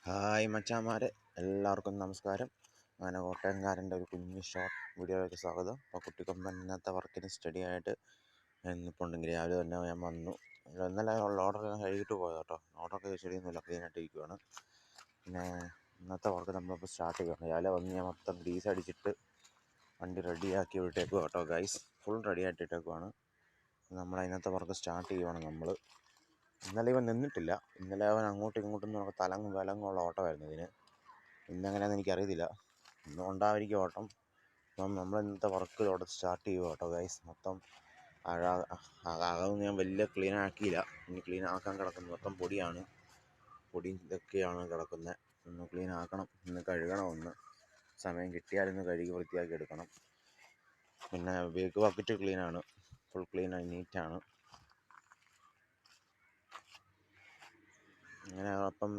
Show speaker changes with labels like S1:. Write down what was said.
S1: Hi മച്ചാന്മാരെ, എല്ലാവർക്കും നമസ്കാരം. അങ്ങനെ കോട്ടയംകാരൻ്റെ ഒരു കുഞ്ഞ് ഷോർട്ട് വീഡിയോയിലേക്ക് സ്വാഗതം. അപ്പോൾ കുട്ടിക്കൊമ്പൻ ഇന്നത്തെ വർക്കിന് സ്റ്റഡി ആയിട്ട് നിൽപ്പുണ്ടെങ്കിൽ രാവിലെ തന്നെ ഞാൻ വന്നു. ഇന്നലെ ഉള്ള ഓർഡറെല്ലാം കഴുകിയിട്ട് പോയത് കേട്ടോ. ഓർഡറൊക്കെ ശരിയൊന്നുമില്ല, ക്ലീനായിട്ട് ഇരിക്കുവാണ്. പിന്നെ ഇന്നത്തെ വർക്ക് നമ്മളിപ്പോൾ സ്റ്റാർട്ട് ചെയ്യുകയാണ്. രാവിലെ വന്ന് ഞാൻ മൊത്തം ഗ്രീസ് അടിച്ചിട്ട് വണ്ടി റെഡിയാക്കി വിട്ടേക്കുക കേട്ടോ ഗൈസ്. ഫുൾ റെഡി ആയിട്ട് ഇട്ടേക്കുവാണ്. നമ്മൾ അതിനകത്തെ വർക്ക് സ്റ്റാർട്ട് ചെയ്യുവാണ് നമ്മൾ. ഇന്നലെ ഇവൻ നിന്നിട്ടില്ല. ഇന്നലെ അവൻ അങ്ങോട്ടും ഇങ്ങോട്ടും നമുക്ക് തലങ്ങും വിലങ്ങുള്ള ഓട്ടമായിരുന്നു ഇതിന്. ഇന്നെങ്ങനെയാണെന്ന് എനിക്കറിയത്തില്ല. ഇന്നും ഉണ്ടായിരിക്കും ഓട്ടം. അപ്പം നമ്മൾ ഇന്നത്തെ വർക്ക് ഇവിടെ സ്റ്റാർട്ട് ചെയ്യുക കേട്ടോ ഗൈസ്. മൊത്തം അതൊന്നും ഞാൻ വലിയ ക്ലീൻ ആക്കിയില്ല. ഇനി ക്ലീൻ ആക്കാൻ കിടക്കുന്നത് മൊത്തം പൊടിയാണ്. പൊടി ഇതൊക്കെയാണ് കിടക്കുന്നത്. ഒന്ന് ക്ലീൻ ആക്കണം, ഇന്ന് കഴുകണം. ഒന്ന് സമയം കിട്ടിയാലിന്ന് കഴുകി വൃത്തിയാക്കി എടുക്കണം. പിന്നെ ബേക്ക് ബക്കറ്റ് ക്ലീനാണ്, ഫുൾ ക്ലീനാണ്, നീറ്റാണ്. അങ്ങനെ അപ്പം